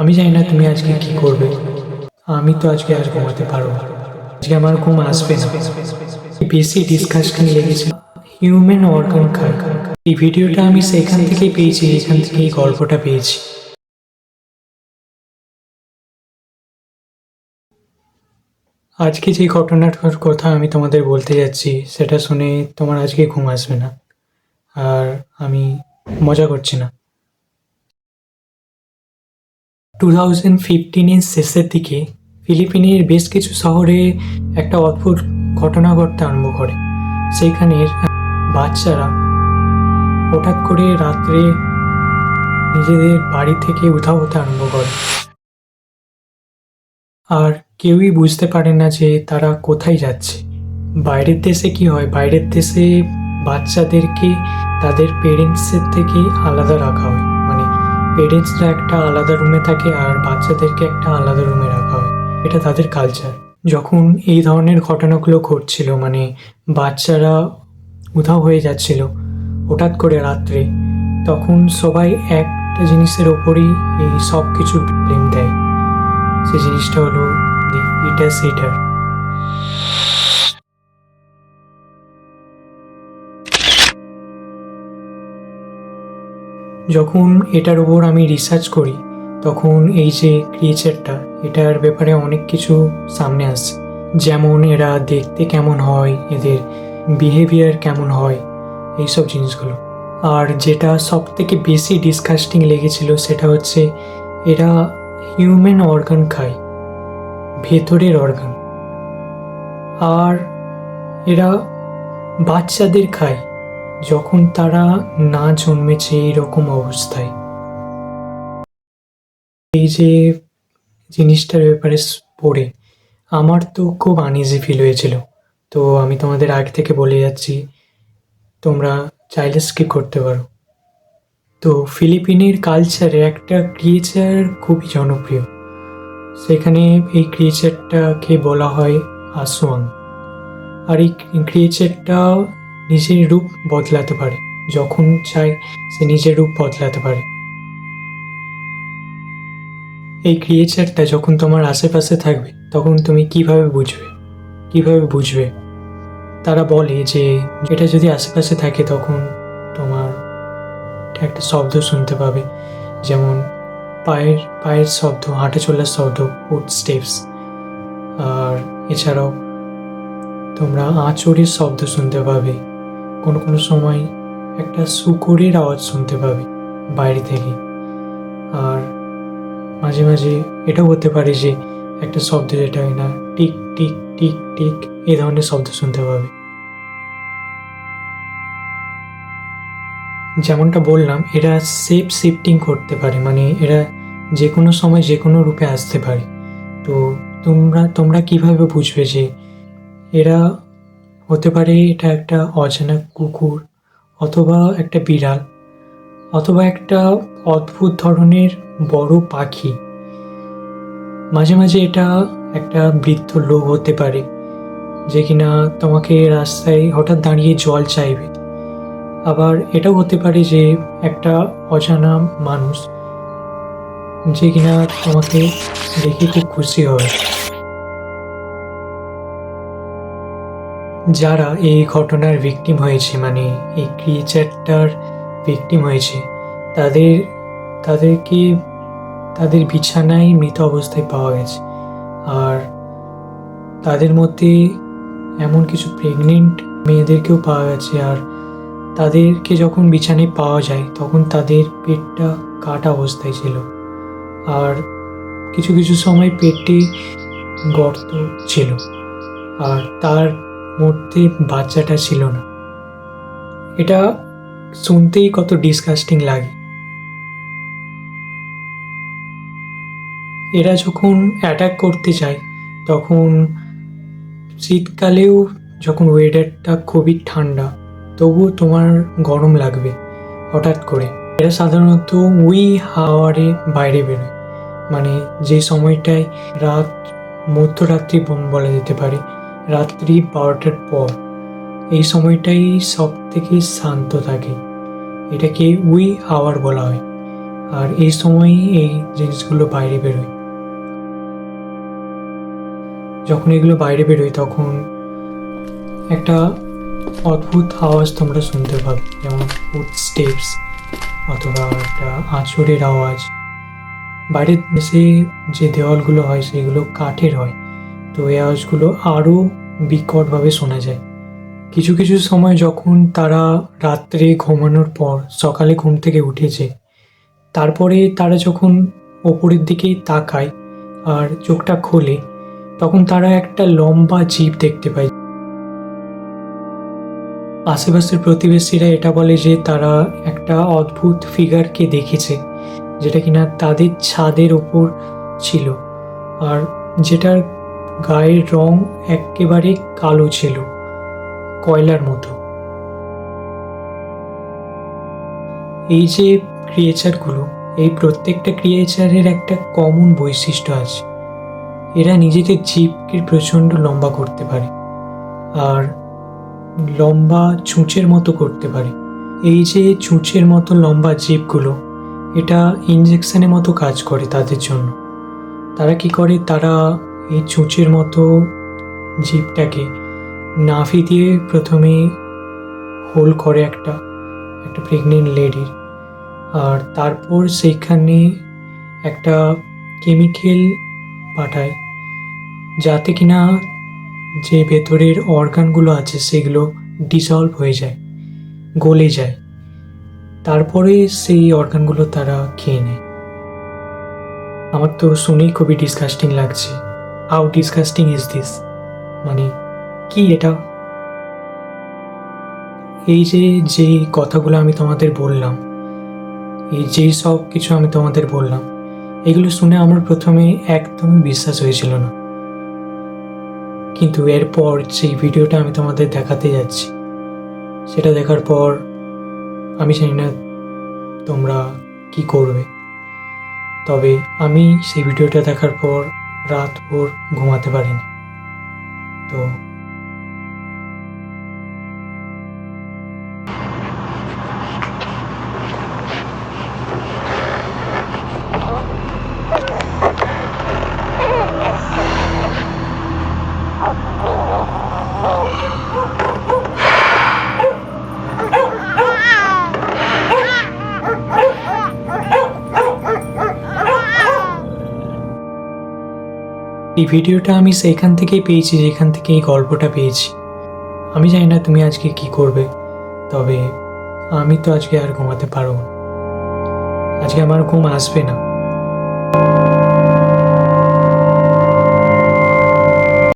আমি জানি না তুমি আজকে কি করবে। আমি তো আজকে আর ঘুমাতে পারবো না। আজকে আমার ঘুম আসবে না। বেশি ডিসকাস্টিং লেগেছে। হিউম্যান অর্গান খায়। এই ভিডিওটা আমি সেখান থেকেই পেয়েছি, এখান থেকে এই গল্পটা পেয়েছি। আজকে যে ঘটনাটার কথা আমি তোমাদের বলতে যাচ্ছি সেটা শুনে তোমার আজকে ঘুম আসবে না। আর আমি মজা করছি না। 2015-এর শেষের দিকে ফিলিপিনের বেশ কিছু শহরে একটা অদ্ভুত ঘটনা ঘটতে আরম্ভ করে। সেইখানের বাচ্চারা হঠাৎ করে রাত্রে নিজেদের বাড়ি থেকে উধাও হতে আরম্ভ করে। আর কেউই বুঝতে পারে না যে তারা কোথায় যাচ্ছে। বাইরের দেশে কি হয়, বাইরের দেশে বাচ্চাদেরকে তাদের পেরেন্টসের থেকে আলাদা রাখা হয়। মানে পেরেন্টসরা একটা আলাদা রুমে থাকে আর বাচ্চাদেরকে একটা আলাদা রুমে রাখা হয়। এটা তাদের কালচার। যখন এই ধরনের ঘটনাগুলো ঘটছিল, মানে বাচ্চারা উধাও হয়ে যাচ্ছিল হঠাৎ করে রাত্রে, তখন সবাই একটা জিনিসের ওপরই এই সব কিছুর ব্লেম দেয়। সেই জিনিসটা হলো দি ফিটাস ইটার। যখন এটার উপর আমি রিসার্চ করি তখন এই যে ক্রিয়েচারটা, এটার ব্যাপারে অনেক কিছু সামনে আসে। যেমন এরা দেখতে কেমন হয়, এদের বিহেভিয়ার কেমন হয়, এইসব জিনিসগুলো। আর যেটা সব থেকে বেশি ডিসকাস্টিং লেগেছিল সেটা হচ্ছে এরা হিউম্যান অর্গান খায়, ভেতরের অর্গান। আর এরা বাচ্চাদের খায় যখন তারা না জন্মেছে এইরকম অবস্থায়। এই যে জিনিসটার ব্যাপারে পড়ে আমার তো খুব আনইজি ফিল হয়েছিল। তো আমি তোমাদের আগে থেকে বলে যাচ্ছি, তোমরা চাইলে স্কিপ করতে পারো। তো ফিলিপিনের কালচারে একটা ক্রিয়েচার খুবই জনপ্রিয়। সেখানে এই ক্রিয়েচারটাকে বলা হয় আসোয়াং। আর এই ক্রিয়েচারটা নিজের রূপ বদলাতে পারে, যখন চায় সে নিজের রূপ বদলাতে পারে। এই ক্রিয়েচারটা যখন তোমার আশেপাশে থাকবে তখন তুমি কিভাবে বুঝবে? তারা বলে যে এটা যদি আশেপাশে থাকে তখন তোমার একটা শব্দ শুনতে পাবে, যেমন পায়ের শব্দ, হাঁটা চলার শব্দ, ফুট স্টেপস। আর এছাড়াও তোমরা আঁচড়ের শব্দ শুনতে পাবে। কোনো কোনো সময় একটা শূকরের আওয়াজ শুনতে পাবে বাইরে থেকে। আর মাঝে মাঝে এটাও হতে পারে যে একটা শব্দ যেটা হয় না, টিক টিক টিক টিক, এই ধরনের শব্দ শুনতে পাবে। যেমনটা বললাম, এরা শেপ শিফটিং করতে পারে, মানে এরা যে কোনো সময় যে কোনো রূপে আসতে পারে। তো তোমরা কিভাবে বুঝবে যে এরা হতে পারে এটা একটা অজানা কুকুর, অথবা একটা বিড়াল, অথবা একটা অদ্ভুত ধরনের বড় পাখি। মাঝে মাঝে এটা একটা বৃদ্ধ লোক হতে পারে যে কিনা তোমাকে রাস্তায় হঠাৎ দাঁড়িয়ে জল চাইবে। আবার এটাও হতে পারে যে একটা অজানা মানুষ যে কিনা তোমাকে দেখে খুব খুশি হবে। যারা এই ঘটনার ভিকটিম হয়েছে, মানে এই ক্রিয়েচারটার ভিকটিম হয়েছে, তাদের তাদেরকে তাদের বিছানায় মৃত অবস্থায় পাওয়া গেছে। আর তাদের মধ্যে এমন কিছু প্রেগনেন্ট মেয়েদেরকেও পাওয়া গেছে। আর তাদেরকে যখন বিছানায় পাওয়া যায় তখন তাদের পেটটা কাটা অবস্থায় ছিল। আর কিছু কিছু সময় পেটে গর্ত ছিল, আর তার মধ্যে বাচ্চাটা ছিল না। এটা শুনতেই কত ডিসগাস্টিং লাগে। এরা যখন অ্যাটাক করতে যায় তখন শীতকালেও যখন ওয়েদারটা খুবই ঠান্ডা তবুও তোমার গরম লাগবে হঠাৎ করে। এরা সাধারণত উই হাওয়ারে বাইরে বেরোয়, মানে যে সময়টায় মধ্যরাত্রি বলা যেতে পারে, রাত্রি 12টার পর। এই সময়টাই সব থেকে শান্ত থাকে, এটাকে উই আওয়ার বলা হয়। আর এই সময়ই এই জিনিসগুলো বাইরে বেরোয়। যখন এগুলো বাইরে বেরোয় তখন একটা অদ্ভুত আওয়াজ তোমরা শুনতে পাবে, যেমন ফুট স্টেপস অথবা একটা আঁচড়ের আওয়াজ। বাইরের দেশে যে দেওয়ালগুলো হয় সেগুলো কাঠের হয়, তো এই আওয়াজগুলো আরও বিকটভাবে শোনা যায়। কিছু কিছু সময় যখন তারা রাত্রে ঘুমানোর পর সকালে ঘুম থেকে উঠেছে, তারপরে তারা যখন ওপরের দিকে তাকায় আর চোখটা খোলে, তখন তারা একটা লম্বা জিভ দেখতে পায়। আশেপাশের প্রতিবেশীরা এটা বলে যে তারা একটা অদ্ভুত ফিগারকে দেখেছে, যেটা কিনা তাদের ছাদের ওপর ছিল, আর যেটার গায়ের রং একেবারে কালো ছিল, কয়লার মতো। এই যে ক্রিয়েচারগুলো, এই প্রত্যেকটা ক্রিয়েচারের একটা কমন বৈশিষ্ট্য আছে। এরা নিজেদের জিভকে প্রচণ্ড লম্বা করতে পারে আর লম্বা চুঁচের মতো করতে পারে। এই যে চুঁচের মতো লম্বা জিভগুলো, এটা ইনজেকশনের মতো কাজ করে তাদের জন্য। তারা কি করে, তারা এই চুঁচের মতো জিভটাকে নাভি দিয়ে প্রথমে হোল করে একটা প্রেগনেন্ট লেডির, আর তারপর সেইখানে একটা কেমিক্যাল পাঠায় যাতে কিনা যে ভেতরের অর্গানগুলো আছে সেগুলো ডিসলভ হয়ে যায়, গলে যায়। তারপরে সেই অর্গানগুলো তারা খেয়ে নেয়। আমার তো শুনেই খুবই ডিসকাস্টিং লাগছে। হাউ ডিসকাস্টিং ইজ দিস, মানে কি এটা? এই যে কথাগুলো আমি তোমাদের বললাম, এই যেই সব কিছু আমি তোমাদের বললাম, এগুলো শুনে আমার প্রথমে একদমই বিশ্বাস হয়েছিল না। কিন্তু এরপর যেই ভিডিওটা আমি তোমাদের দেখাতে যাচ্ছি, সেটা দেখার পর আমি জানি না তোমরা কি করবে, তবে আমি সেই ভিডিওটা দেখার পর রাতভর ঘুমাতে পারিনি। তো এই ভিডিওটা আমি সেইখান থেকেই পেয়েছি যেখান থেকে এই গল্পটা পেয়েছি। আমি জানি না তুমি আজকে কি করবে, তবে আমি তো আজকে আর ঘুমাতে পারবো না। আজকে আমার ঘুম আসবে না।